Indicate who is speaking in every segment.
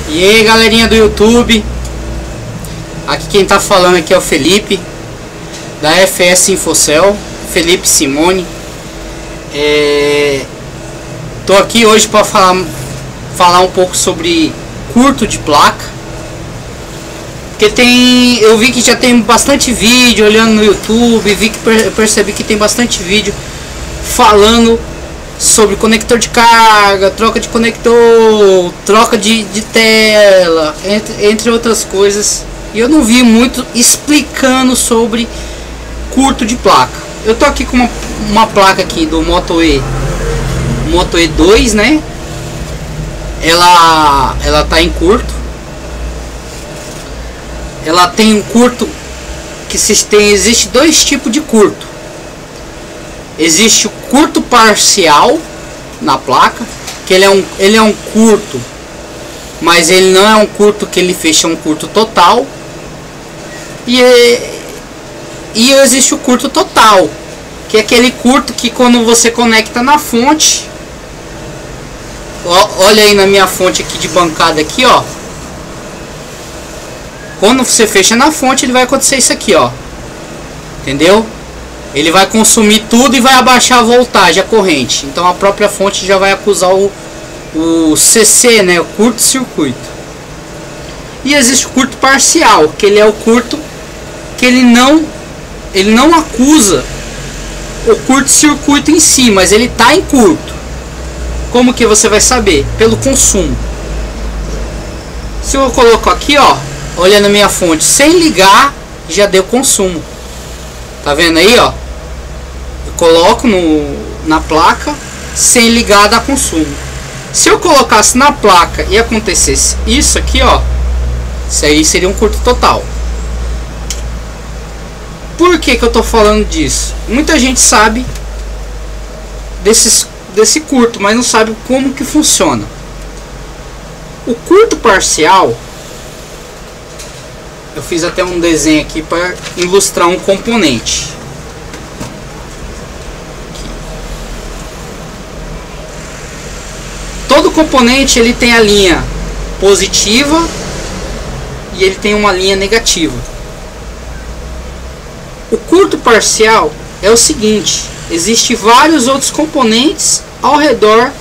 Speaker 1: E aí, galerinha do YouTube, aqui quem tá falando aqui é o Felipe da FS Infocel, Felipe Simone. Tô aqui hoje para falar um pouco sobre curto de placa, porque eu vi que já tem bastante vídeo olhando no YouTube, percebi que tem bastante vídeo falando sobre conector de carga, troca de conector, troca de tela, entre outras coisas. E eu não vi muito explicando sobre curto de placa. Eu tô aqui com uma placa aqui do Moto E2, né? Ela tá em curto. Ela tem um curto que existe dois tipos de curto. Existe o curto parcial na placa, que ele é um curto, mas ele não é um curto que ele fecha um curto total. E existe o curto total, que é aquele curto que quando você conecta na fonte, olha aí na minha fonte aqui de bancada aqui, ó. Quando você fecha na fonte, ele vai acontecer isso aqui, ó. Entendeu? Ele vai consumir tudo e vai abaixar a voltagem, a corrente. Então a própria fonte já vai acusar o CC, né, o curto-circuito. E existe o curto parcial, que ele é o curto que ele não acusa o curto-circuito em si, mas ele está em curto. Como que você vai saber? Pelo consumo. Se eu coloco aqui, ó, olha na minha fonte, sem ligar, já deu consumo. Tá vendo aí, ó? Eu coloco na placa, sem ligar, dá consumo. Se eu colocasse na placa e acontecesse isso aqui, ó, isso aí seria um curto total. Por que eu tô falando disso? Muita gente sabe desse curto, mas não sabe como que funciona. O curto parcial, eu fiz até um desenho aqui para ilustrar um componente. Todo componente ele tem a linha positiva e ele tem uma linha negativa. O curto parcial é o seguinte: existe vários outros componentes ao redor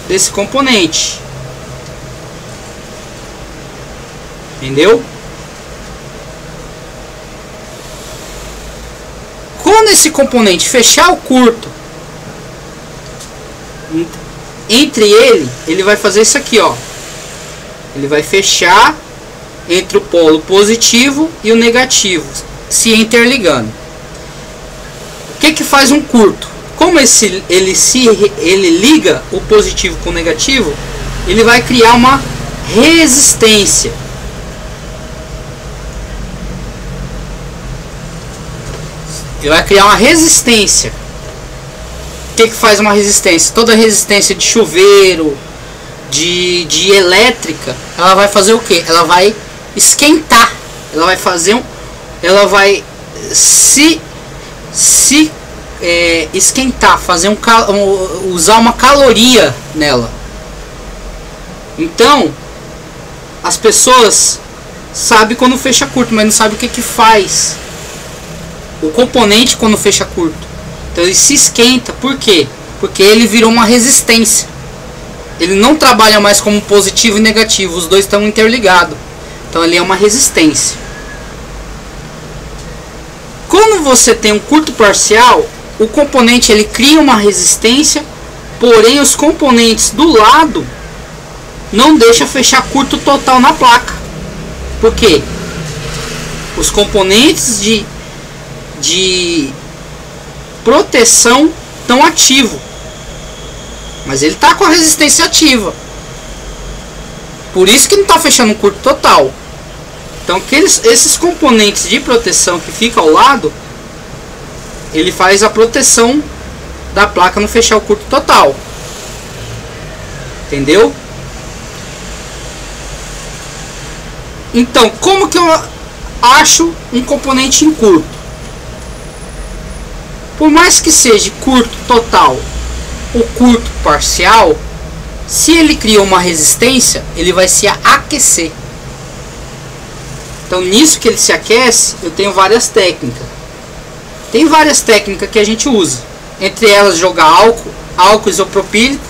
Speaker 1: desse componente. Entendeu? Quando esse componente fechar o curto entre ele vai fazer isso aqui, ó. Ele vai fechar entre o polo positivo e o negativo, se interligando. O que faz um curto? Como ele liga o positivo com o negativo, ele vai criar uma resistência. Ele vai criar uma resistência. O que faz uma resistência? Toda resistência de chuveiro, de elétrica, ela vai fazer o que? Ela vai esquentar. Ela vai fazer ela vai esquentar, fazer usar uma caloria nela. Então, as pessoas sabem quando fecha curto, mas não sabem o que faz o componente quando fecha curto. Então ele se esquenta. Por quê? Porque ele virou uma resistência. Ele não trabalha mais como positivo e negativo, os dois estão interligados. Então ele é uma resistência. Quando você tem um curto parcial, o componente ele cria uma resistência, porém os componentes do lado não deixam fechar curto total na placa. Por quê? Os componentes de proteção estão ativos, mas ele está com a resistência ativa. Por isso que não está fechando um curto total. Então esses componentes de proteção que ficam ao lado, ele faz a proteção da placa não fechar o curto total. Entendeu? Então, como que eu acho um componente em curto? Por mais que seja curto total ou curto parcial, Se ele cria uma resistência, ele vai se aquecer. Então nisso que ele se aquece, eu tenho várias técnicas. Tem várias técnicas que a gente usa. Entre elas jogar álcool isopropílico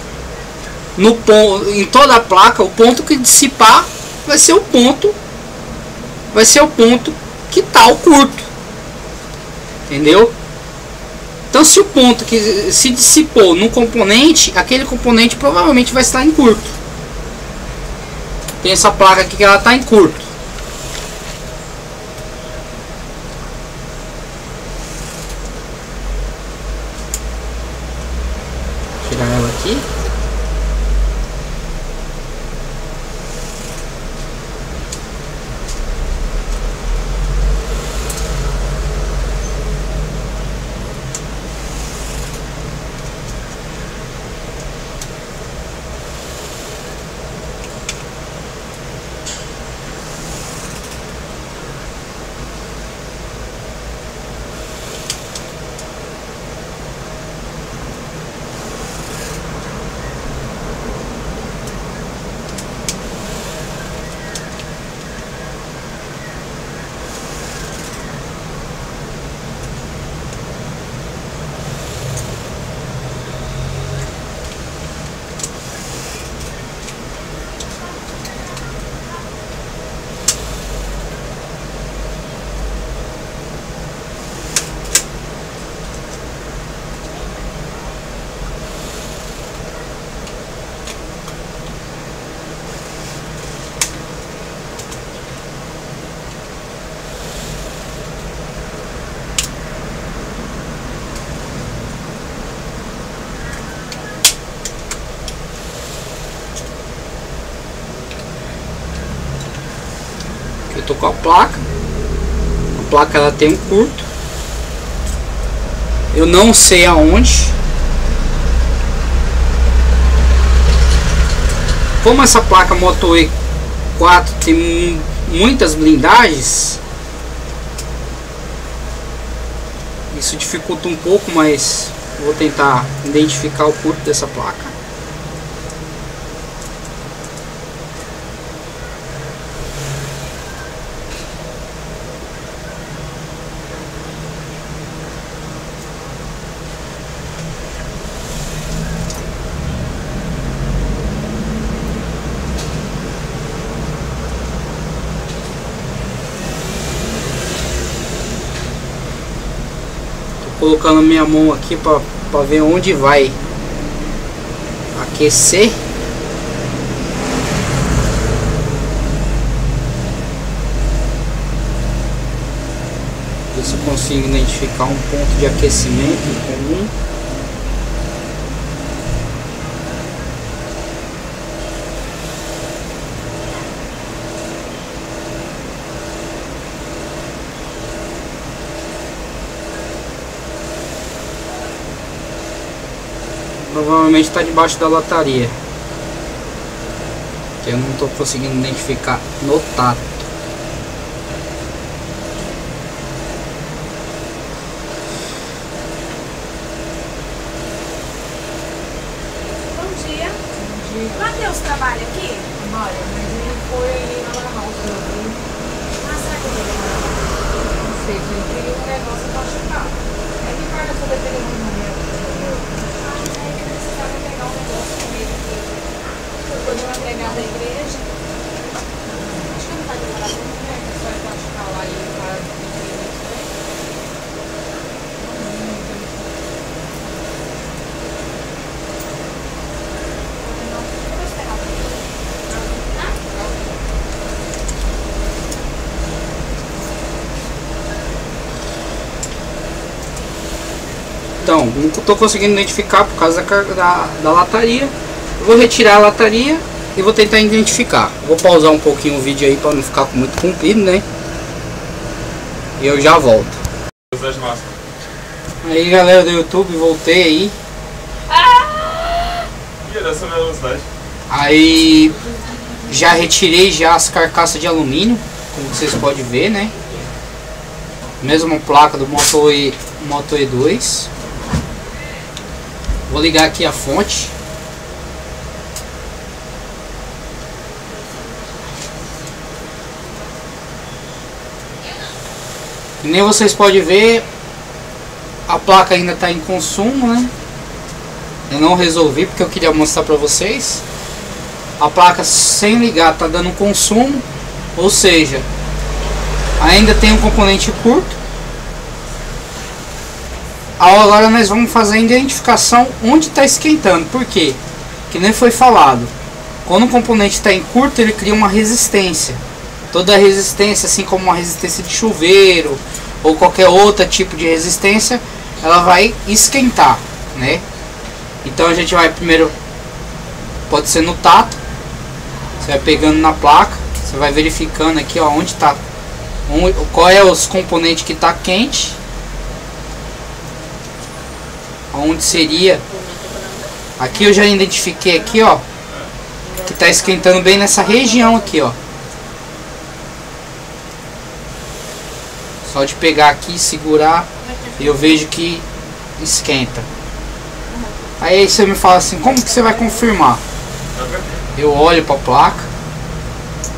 Speaker 1: no ponto, em toda a placa. O ponto que dissipar vai ser o ponto que está o curto. Entendeu? Então se o ponto que se dissipou num componente, aquele componente provavelmente vai estar em curto. Tem essa placa aqui que ela está em curto. Tirar ela aqui. Eu tô com a placa ela tem um curto, eu não sei aonde. Como essa placa Moto E4 tem muitas blindagens, isso dificulta um pouco, mas vou tentar identificar o curto dessa placa. Colocando minha mão aqui para ver onde vai aquecer. Ver se eu consigo identificar um ponto de aquecimento em comum. Provavelmente está debaixo da lataria, que eu não estou conseguindo identificar no tato.
Speaker 2: Bom dia. Matheus trabalha aqui?
Speaker 3: Olha, mas ele foi na Lan House também.
Speaker 2: Ah, será que ele trabalha?
Speaker 3: Não sei, ele queria um negócio pra checar. É que para poder pegar um número, entendeu?
Speaker 2: Ah, mas aí ele precisava pegar um negócio com ele aqui. Foi de uma empregada da igreja. Acho que não vai demorar muito, né?
Speaker 3: É só ir pra checar lá e para pedir isso, né?
Speaker 2: Eu vou esperar um pouquinho.
Speaker 1: Então, não estou conseguindo identificar por causa da lataria. Eu vou retirar a lataria e vou tentar identificar. Vou pausar um pouquinho o vídeo aí para não ficar muito comprido, né? E eu já volto. Aí, galera do YouTube, voltei aí.
Speaker 4: Dessa velocidade.
Speaker 1: Aí já retirei já as carcaças de alumínio, como vocês podem ver, né? Mesma placa do Moto E2. Vou ligar aqui a fonte. E nem vocês podem ver, a placa ainda está em consumo, né? Eu não resolvi porque eu queria mostrar para vocês. A placa sem ligar está dando consumo, ou seja, ainda tem um componente curto. Agora nós vamos fazer a identificação onde está esquentando. Por quê? Que nem foi falado. Quando o componente está em curto, ele cria uma resistência. Toda resistência, assim como uma resistência de chuveiro ou qualquer outro tipo de resistência, ela vai esquentar, né? Então a gente vai primeiro, pode ser no tato, você vai pegando na placa, você vai verificando aqui, ó, onde está, qual é os componentes que está quente, onde seria. Aqui eu já identifiquei aqui, ó, que está esquentando bem nessa região aqui, ó. Só de pegar aqui e segurar, eu vejo que esquenta. Aí você me fala assim, como que você vai confirmar? Eu olho para a placa,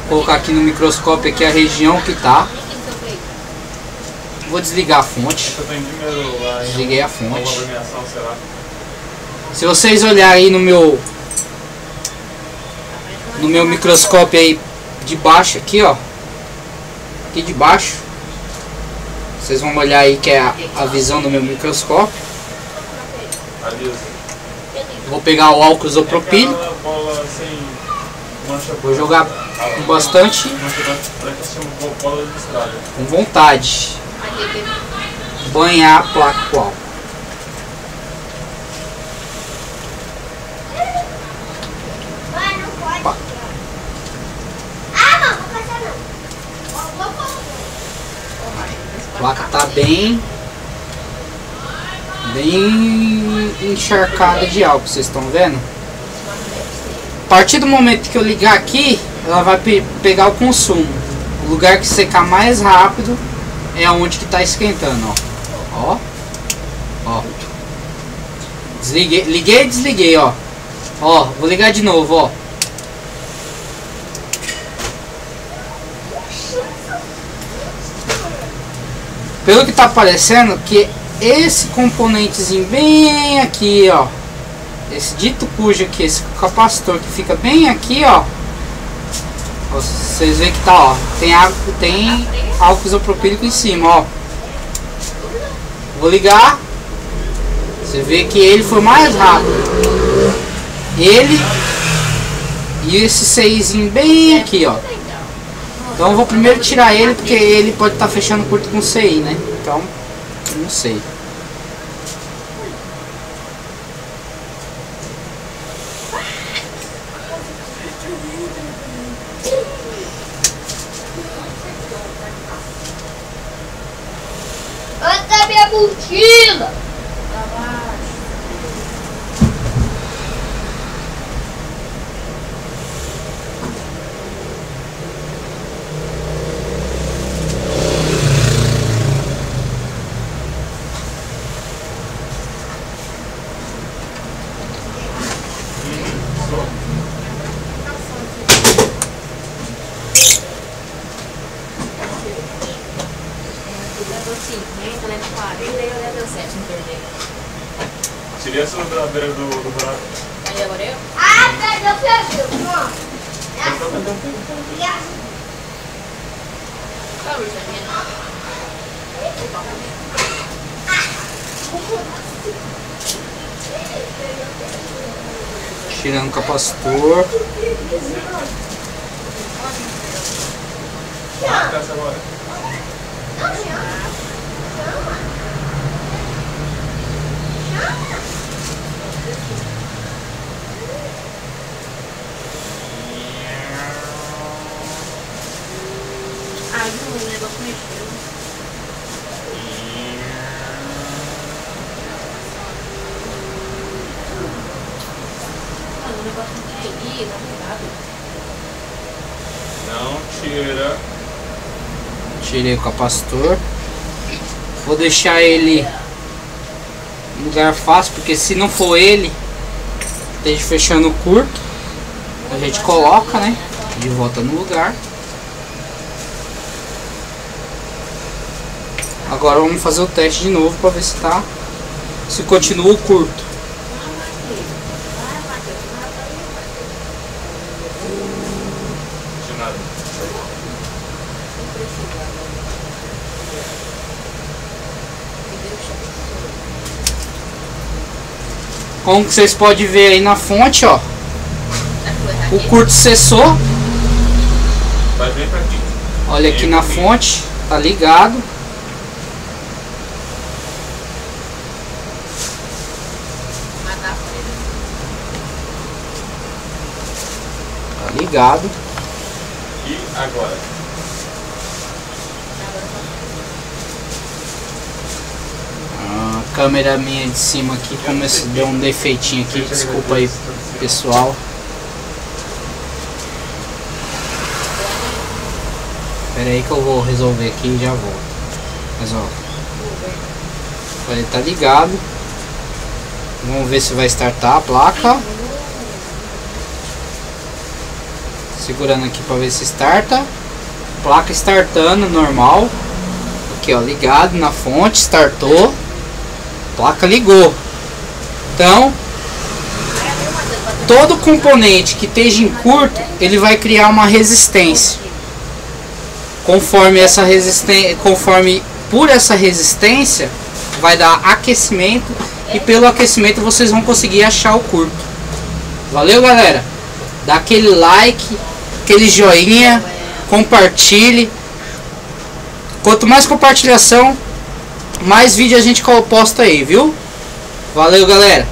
Speaker 1: vou colocar aqui no microscópio aqui a região que tá. Vou desligar a fonte. Desliguei a fonte. Se vocês olharem aí no meu microscópio aí de baixo aqui, ó, aqui de baixo, vocês vão olhar aí que é a visão do meu microscópio. Vou pegar o álcool isopropílico, vou jogar com bastante, com vontade, banhar a placa com álcool. A placa tá bem encharcada de álcool, vocês estão vendo? A partir do momento que eu ligar aqui, ela vai pegar o consumo. O lugar que secar mais rápido é onde que tá esquentando, ó. Ó. Desliguei, liguei e desliguei, ó. Ó, vou ligar de novo, ó. Pelo que tá aparecendo, que esse componentezinho bem aqui, ó, esse dito cujo aqui, esse capacitor que fica bem aqui, ó, vocês veem que tá, ó, tem álcool isopropílico em cima, ó. Vou ligar, você vê que ele foi mais rápido, ele e esse seizinho bem aqui, ó. Então eu vou primeiro tirar ele, porque ele pode estar fechando curto com CI, né? Então, não sei.
Speaker 2: Anda minha mochila!
Speaker 4: Tirei essa da beira do buraco.
Speaker 2: Aí agora eu?
Speaker 3: Ah, perdeu, perdeu.
Speaker 2: Tá, Luciana.
Speaker 1: Tirando o capacitor.
Speaker 4: Ah, essa agora.
Speaker 2: Ai, não, o negócio mexeu. Mano, o negócio não quer ir, tá ligado?
Speaker 4: Não tira.
Speaker 1: Tirei o capacitor. Vou deixar ele em lugar fácil, porque se não for ele, esteja fechando o curto, a gente coloca, né, de volta no lugar. Agora vamos fazer o teste de novo para ver se continua o curto.
Speaker 4: De nada.
Speaker 1: Como que vocês podem ver aí na fonte, ó, o curto cessou.
Speaker 4: Vai vir pra aqui.
Speaker 1: Olha aqui na fonte, tá ligado. Tá ligado.
Speaker 4: E agora?
Speaker 1: A câmera minha de cima aqui começou, deu um defeitinho aqui, desculpa aí, pessoal. Pera aí que eu vou resolver aqui e já volto. Mas ó, ele tá ligado. Vamos ver se vai startar a placa. Segurando aqui para ver se starta. Placa startando normal. Aqui ó, ligado na fonte, startou. Placa ligou. Então, todo componente que esteja em curto, ele vai criar uma resistência. Conforme essa resistência, por essa resistência vai dar aquecimento e pelo aquecimento vocês vão conseguir achar o curto. Valeu, galera? Dá aquele like, aquele joinha, compartilhe. Quanto mais compartilhação, mais vídeo a gente posta aí, viu? Valeu, galera!